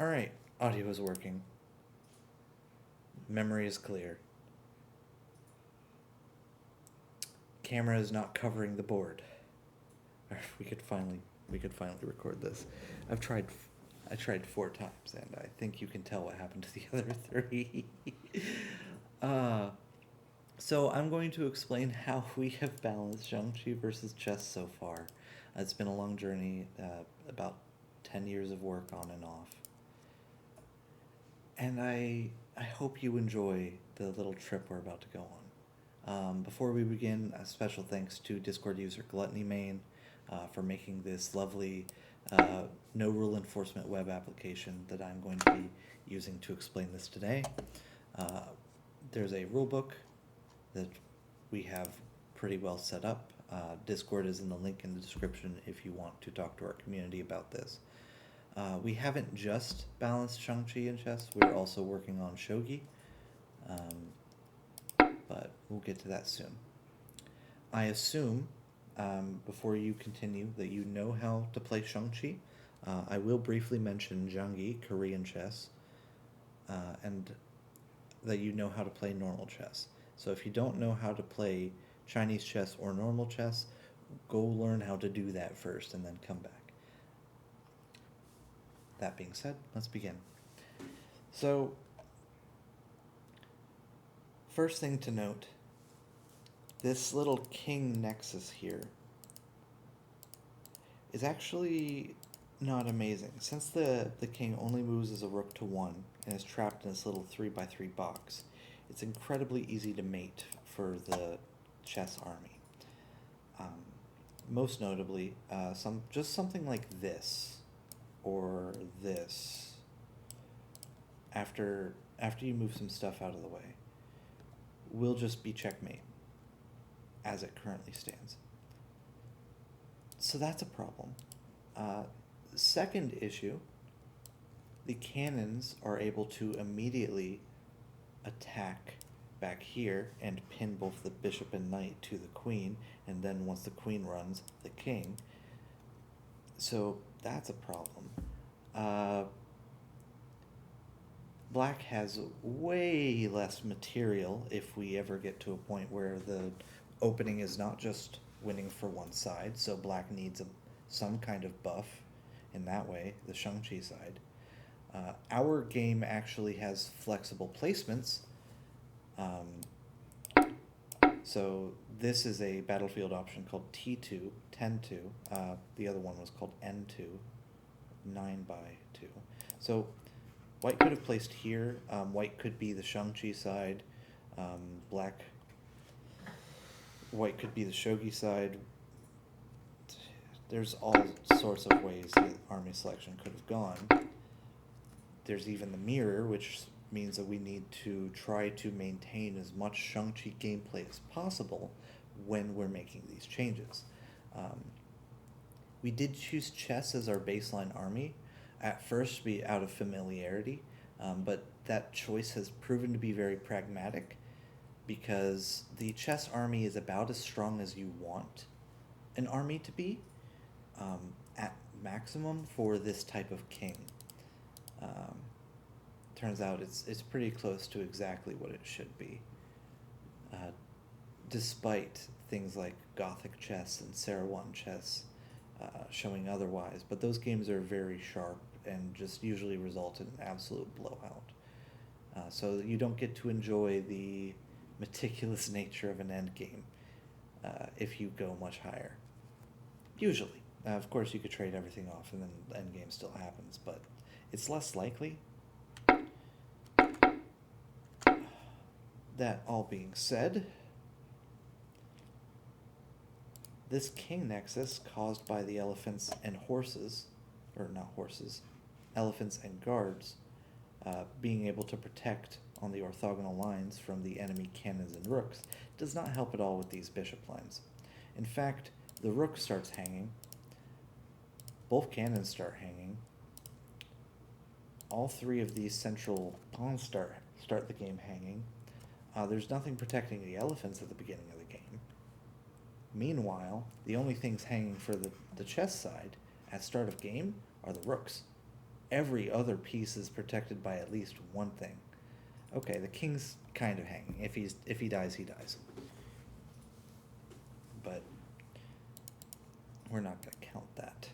Alright, audio is working. Memory is clear. Camera is not covering the board. We could finally record this. I tried 4 times, and I think you can tell what happened to the other 3. uh, so I'm going to explain how we have balanced Xiangqi versus chess so far. It's been a long journey, about 10 years of work on and off. And I hope you enjoy the little trip we're about to go on. Before we begin, a special thanks to Discord user Gluttony Main for making this lovely no rule enforcement web application that I'm going to be using to explain this today. There's a rulebook that we have pretty well set up. Discord is in the link in the description if you want to talk to our community about this. We haven't just balanced Xiangqi in chess, we're also working on shogi, but we'll get to that soon. I assume, before you continue, that you know how to play Xiangqi. I will briefly mention Xiangqi, Korean chess, and that you know how to play normal chess. So if you don't know how to play Chinese chess or normal chess, go learn how to do that first and then come back. That being said, let's begin. So, first thing to note, this little king nexus here is actually not amazing. Since the king only moves as a rook to 1 and is trapped in this little 3x3 box, it's incredibly easy to mate for the chess army. Most notably, something like this, or this, after you move some stuff out of the way, will just be checkmate, as it currently stands. So that's a problem. Second issue, the cannons are able to immediately attack back here and pin both the bishop and knight to the queen, and then once the queen runs, the king. So that's a problem. Black has way less material if we ever get to a point where the opening is not just winning for one side, so black needs some kind of buff in that way, the Xiangqi side. Our game actually has flexible placements. So this is a battlefield option called T2, 10-2. The other one was called N2, 9x2. So white could have placed here. White could be the Xiangqi side. White could be the shogi side. There's all sorts of ways that army selection could have gone. There's even the mirror, which means that we need to try to maintain as much Xiangqi gameplay as possible when we're making these changes. We did choose chess as our baseline army, at first out of familiarity, but that choice has proven to be very pragmatic, because the chess army is about as strong as you want an army to be, at maximum for this type of king. Turns out it's pretty close to exactly what it should be, despite things like Gothic chess and Sarawan chess showing otherwise. But those games are very sharp and just usually result in an absolute blowout. So you don't get to enjoy the meticulous nature of an endgame if you go much higher. Usually. Of course, you could trade everything off and then the endgame still happens, but it's less likely. That all being said, this king nexus caused by the elephants and horses, or not horses, elephants and guards, being able to protect on the orthogonal lines from the enemy cannons and rooks, does not help at all with these bishop lines. In fact, the rook starts hanging, both cannons start hanging, all 3 of these central pawns start the game hanging. There's nothing protecting the elephants at the beginning of the game. Meanwhile, the only things hanging for the chess side at start of game are the rooks. every other piece is protected by at least one thing. Okay, the king's kind of hanging. If he dies, he dies. But we're not going to count that.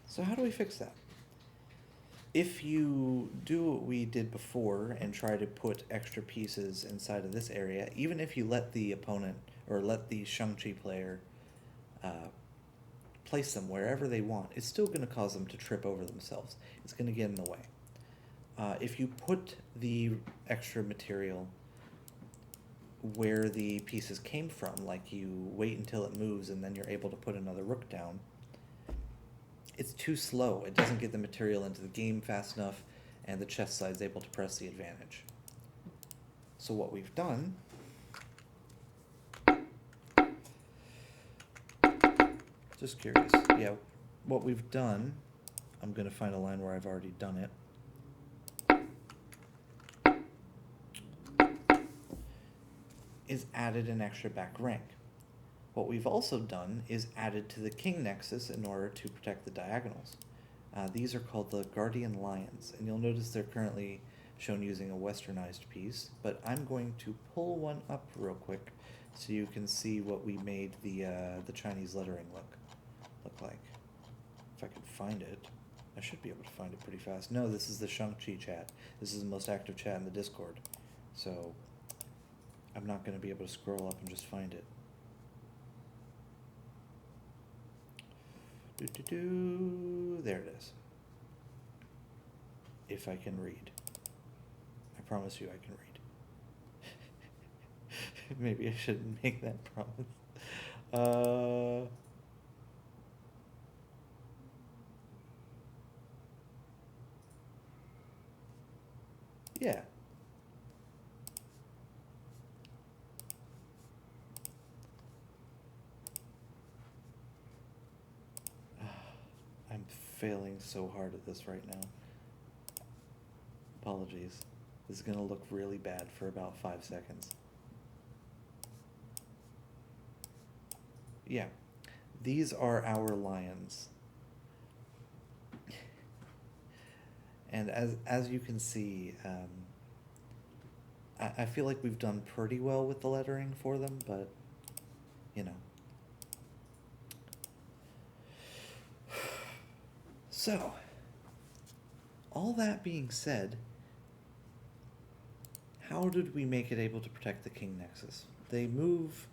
So how do we fix that? If you do what we did before and try to put extra pieces inside of this area, even if you let the opponent or let the Xiangqi player place them wherever they want, it's still going to cause them to trip over themselves. It's going to get in the way. If you put the extra material where the pieces came from, like you wait until it moves and then you're able to put another rook down, it's too slow. It doesn't get the material into the game fast enough, and the chess side's able to press the advantage. So what we've done... Just curious. Yeah, what we've done... I'm going to find a line where I've already done it. Is added an extra back rank. What we've also done is added to the king nexus in order to protect the diagonals. These are called the Guardian Lions, and you'll notice they're currently shown using a westernized piece, but I'm going to pull one up real quick so you can see what we made the Chinese lettering look like. If I can find it. I should be able to find it pretty fast. No, this is the Xiangqi chat. This is the most active chat in the Discord. So I'm not going to be able to scroll up and just find it. There it is. If I can read. I promise you I can read. Maybe I shouldn't make that promise. Yeah. I'm failing so hard at this right now. Apologies. This is going to look really bad for about 5 seconds. Yeah. These are our lions. And as you can see, I feel like we've done pretty well with the lettering for them, but, you know. So, all that being said, how did we make it able to protect the king nexus? They move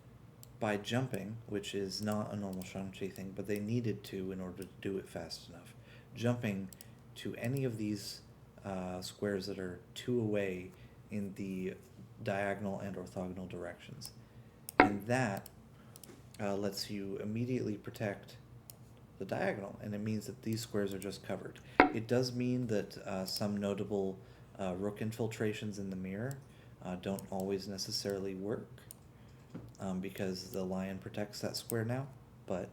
by jumping, which is not a normal Xiangqi thing, but they needed to in order to do it fast enough. Jumping to any of these squares that are 2 away in the diagonal and orthogonal directions. And that lets you immediately protect the diagonal, and it means that these squares are just covered. It does mean that some notable rook infiltrations in the mirror don't always necessarily work because the lion protects that square now, but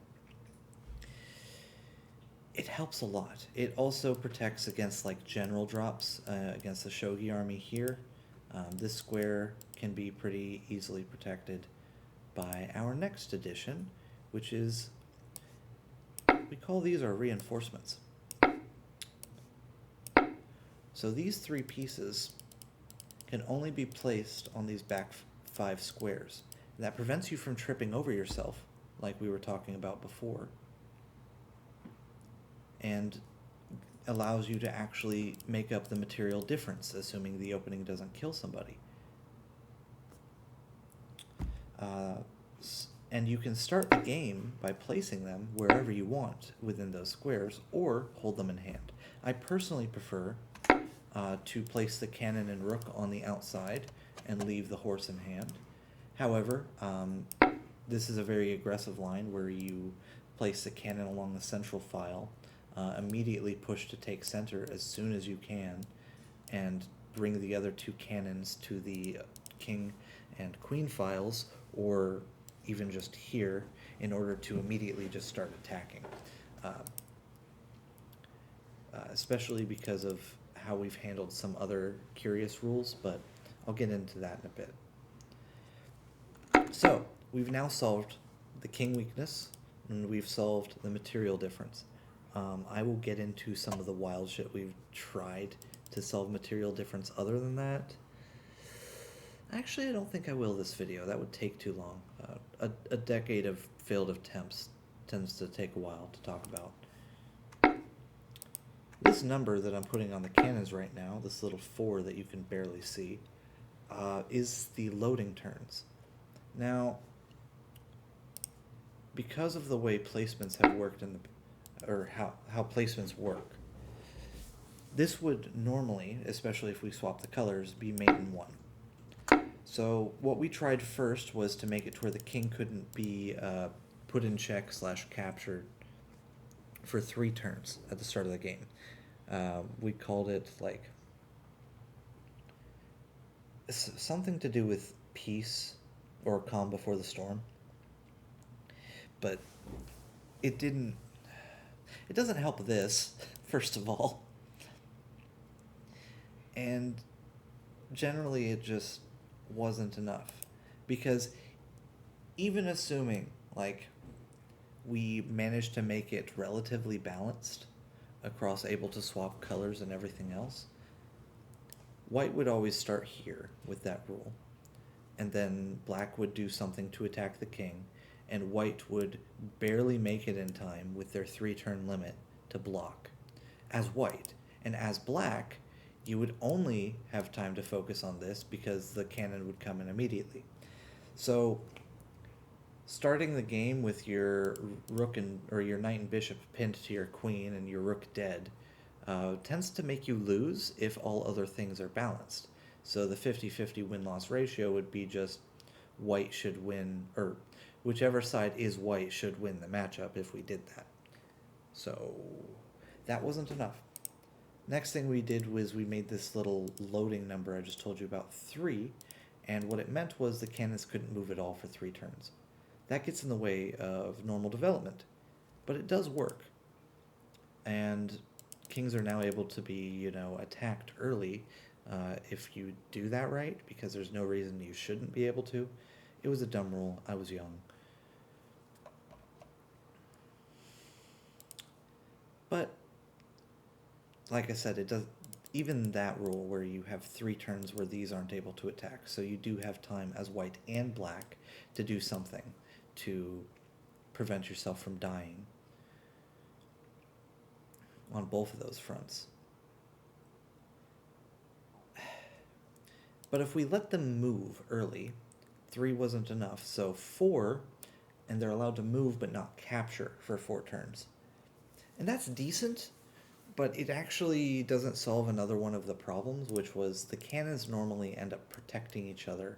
it helps a lot. It also protects against like general drops against the shogi army here. This square can be pretty easily protected by our next addition, which is, we call these our reinforcements. So these 3 pieces can only be placed on these back 5 squares. And that prevents you from tripping over yourself, like we were talking about before, and allows you to actually make up the material difference, assuming the opening doesn't kill somebody. And you can start the game by placing them wherever you want within those squares, or hold them in hand. I personally prefer to place the cannon and rook on the outside and leave the horse in hand. However, this is a very aggressive line where you place the cannon along the central file, immediately push to take center as soon as you can, and bring the other 2 cannons to the king and queen files, or even just here, in order to immediately just start attacking. Especially because of how we've handled some other curious rules, but I'll get into that in a bit. So, we've now solved the king weakness, and we've solved the material difference. I will get into some of the wild shit we've tried to solve material difference other than that. Actually, I don't think I will this video. That would take too long. A decade of failed attempts tends to take a while to talk about. This number that I'm putting on the cannons right now, this little 4 that you can barely see, is the loading turns. Now, because of the way placements have worked or how placements work, this would normally, especially if we swap the colors, be main 1. So what we tried first was to make it to where the king couldn't be put in check / captured for 3 turns at the start of the game. We called it like something to do with peace or calm before the storm. But it doesn't help this, first of all. And generally it just wasn't enough. Because even assuming, like, we managed to make it relatively balanced across able to swap colors and everything else, white would always start here with that rule. And then black would do something to attack the king, and white would barely make it in time with their 3-turn limit to block as white. And as black, you would only have time to focus on this because the cannon would come in immediately. So starting the game with your rook or your knight and bishop pinned to your queen and your rook dead tends to make you lose if all other things are balanced. So the 50-50 win-loss ratio would be just white should win, or whichever side is white should win the matchup if we did that. So that wasn't enough. Next thing we did was we made this little loading number I just told you about, 3, and what it meant was the cannons couldn't move at all for 3 turns. That gets in the way of normal development, but it does work. And kings are now able to be, attacked early if you do that right, because there's no reason you shouldn't be able to. It was a dumb rule. I was young. But like I said, it does. Even that rule where you have 3 turns where these aren't able to attack, so you do have time as white and black to do something to prevent yourself from dying on both of those fronts. But if we let them move early, 3 wasn't enough, so 4, and they're allowed to move but not capture for 4 turns. And that's decent, but it actually doesn't solve another one of the problems, which was the cannons normally end up protecting each other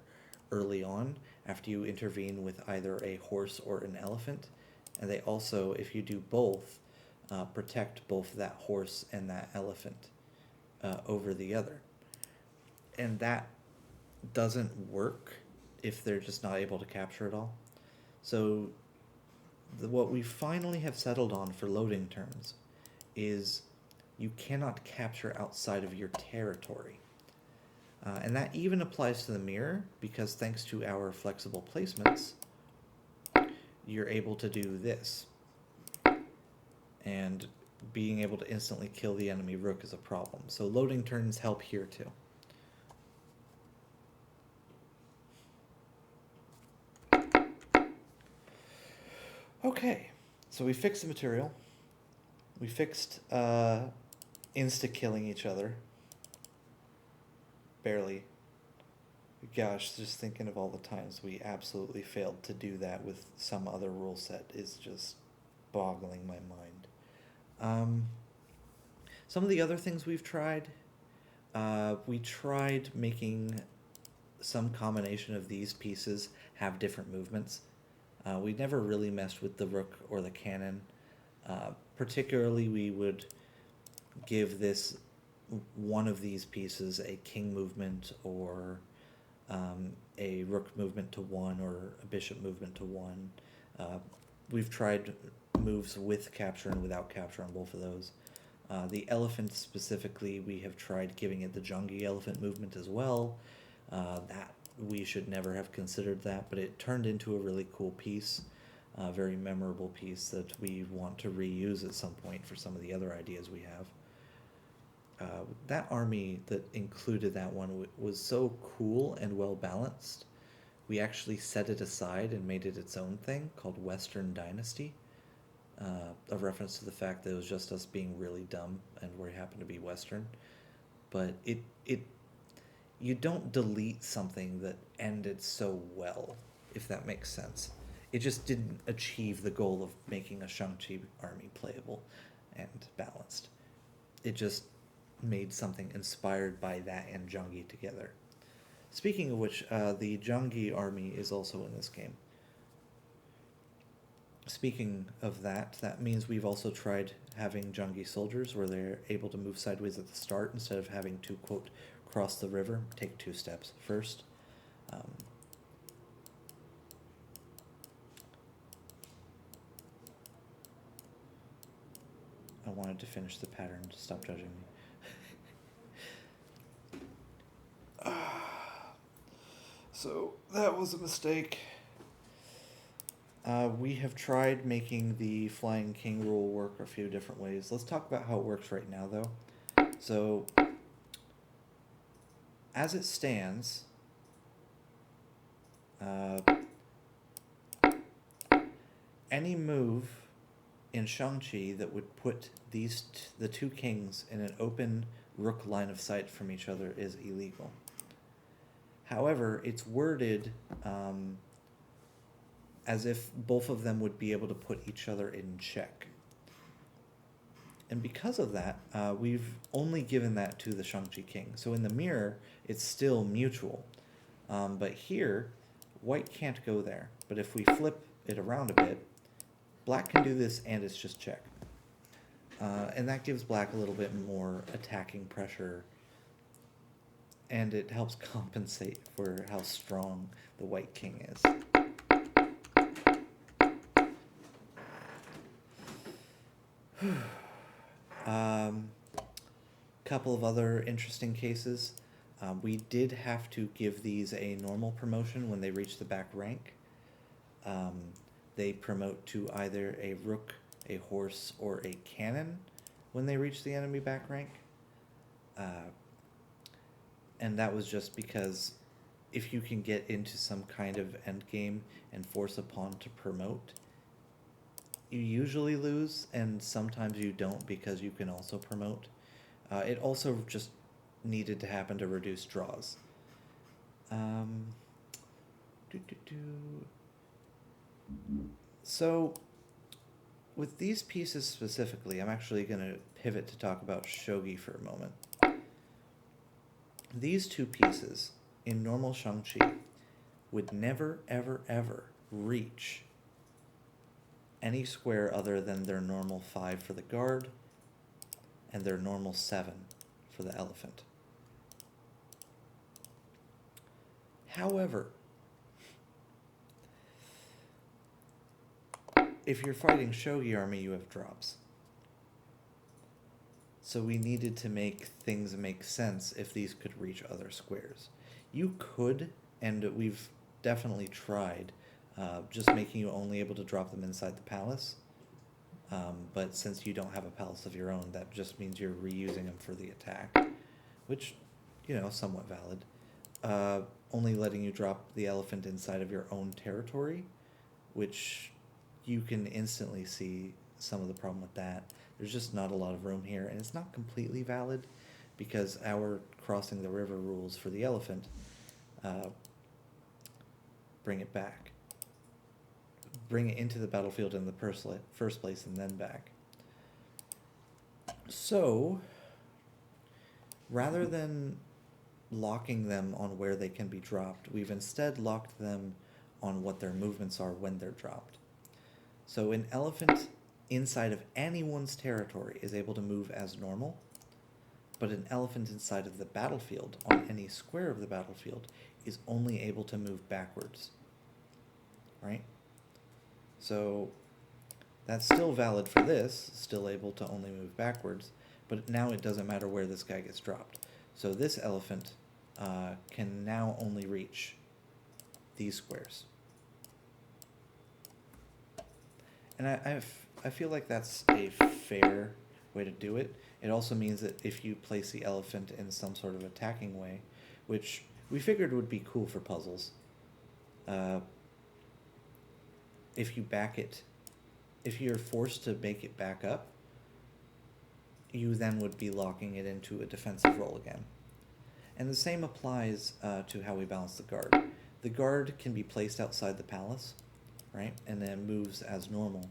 early on after you intervene with either a horse or an elephant. And they also, if you do both, protect both that horse and that elephant over the other. And that doesn't work if they're just not able to capture it all. So what we finally have settled on for loading turns is you cannot capture outside of your territory. And that even applies to the mirror, because thanks to our flexible placements, you're able to do this. And being able to instantly kill the enemy rook is a problem. So loading turns help here too. Okay, so we fixed the material. We fixed insta-killing each other. Barely. Gosh, just thinking of all the times we absolutely failed to do that with some other rule set is just boggling my mind. Some of the other things we've tried, we tried making some combination of these pieces have different movements. We never really messed with the rook or the cannon. Particularly, we would give this one of these pieces a king movement, or a rook movement to 1, or a bishop movement to 1. We've tried moves with capture and without capture on both of those. The elephant specifically, we have tried giving it the Xiangqi elephant movement as well. That we should never have considered that, but it turned into a really cool piece. a very memorable piece that we want to reuse at some point for some of the other ideas we have. That army that included that one was so cool and well balanced. We actually set it aside and made it its own thing called Western Dynasty, a reference to the fact that it was just us being really dumb and we happen to be Western. But it you don't delete something that ended so well, if that makes sense. It just didn't achieve the goal of making a Xiangqi army playable and balanced. It just made something inspired by that and Xiangqi together. Speaking of which, the Xiangqi army is also in this game. Speaking of that, that means we've also tried having Xiangqi soldiers where they're able to move sideways at the start instead of having to, quote, cross the river, take 2 steps first. I wanted to finish the pattern to stop judging me. So that was a mistake. We have tried making the Flying King rule work a few different ways. Let's talk about how it works right now, though. So, as it stands, any move in Xiangqi that would put the 2 kings in an open rook line of sight from each other is illegal. However, it's worded as if both of them would be able to put each other in check. And because of that, we've only given that to the Xiangqi king. So in the mirror, it's still mutual. But here, white can't go there. But if we flip it around a bit, black can do this and it's just check. And that gives black a little bit more attacking pressure. And it helps compensate for how strong the white king is. Couple of other interesting cases. We did have to give these a normal promotion when they reach the back rank. They promote to either a rook, a horse, or a cannon when they reach the enemy back rank. And that was just because if you can get into some kind of endgame and force a pawn to promote, you usually lose, and sometimes you don't because you can also promote. It also just needed to happen to reduce draws. So, with these pieces specifically, I'm actually going to pivot to talk about shogi for a moment. These 2 pieces in normal Xiangqi would never, ever, ever reach any square other than their normal 5 for the guard and their normal 7 for the elephant. However, if you're fighting shogi army, you have drops. So we needed to make things make sense if these could reach other squares. You could, and we've definitely tried, just making you only able to drop them inside the palace. But since you don't have a palace of your own, that just means you're reusing them for the attack, which, somewhat valid. Only letting you drop the elephant inside of your own territory, which you can instantly see some of the problem with that. There's just not a lot of room here, and it's not completely valid because our crossing the river rules for the elephant bring it back. Bring it into the battlefield in the first place and then back. So, rather than locking them on where they can be dropped, we've instead locked them on what their movements are when they're dropped. So an elephant inside of anyone's territory is able to move as normal, but an elephant inside of the battlefield, on any square of the battlefield, is only able to move backwards. Right? So that's still valid for this, still able to only move backwards, but now it doesn't matter where this guy gets dropped. So this elephant can now only reach these squares. And I feel like that's a fair way to do it. It also means that if you place the elephant in some sort of attacking way, which we figured would be cool for puzzles, if you back it, if you're forced to make it back up, you then would be locking it into a defensive roll again. And the same applies to how we balance the guard. The guard can be placed outside the palace, right, and then moves as normal.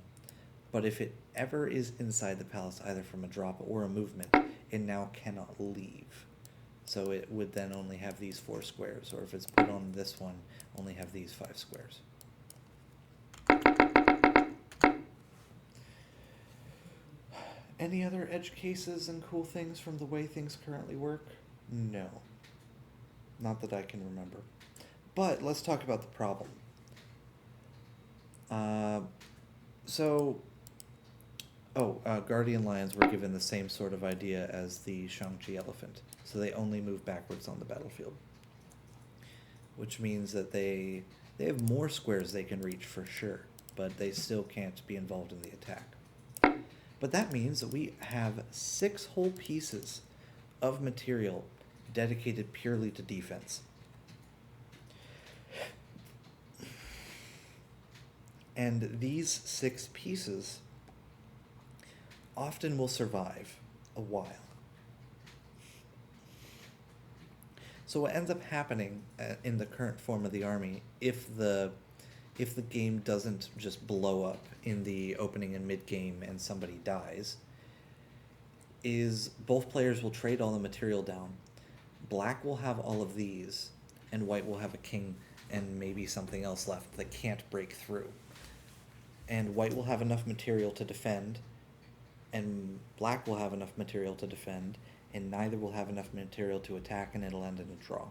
But if it ever is inside the palace, either from a drop or a movement, it now cannot leave. So it would then only have these 4 squares, or if it's put on this one, only have these 5 squares. Any other edge cases and cool things from the way things currently work? No. Not that I can remember. But let's talk about the problem. Guardian Lions were given the same sort of idea as the Xiangqi elephant. So they only move backwards on the battlefield. Which means that they have more squares they can reach for sure, but they still can't be involved in the attack. But that means that we have 6 whole pieces of material dedicated purely to defense. And these 6 pieces often will survive a while. So what ends up happening in the current form of the army, if the game doesn't just blow up in the opening and mid-game and somebody dies, is both players will trade all the material down. Black will have all of these, and white will have a king and maybe something else left that can't break through. And white will have enough material to defend, and black will have enough material to defend, and neither will have enough material to attack, and it'll end in a draw.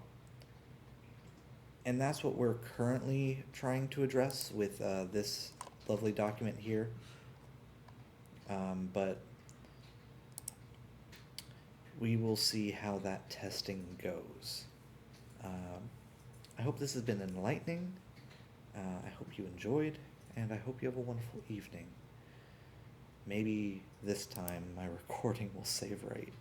And that's what we're currently trying to address with this lovely document here. But we will see how that testing goes. I hope this has been enlightening. I hope you enjoyed, and I hope you have a wonderful evening. Maybe this time my recording will save right.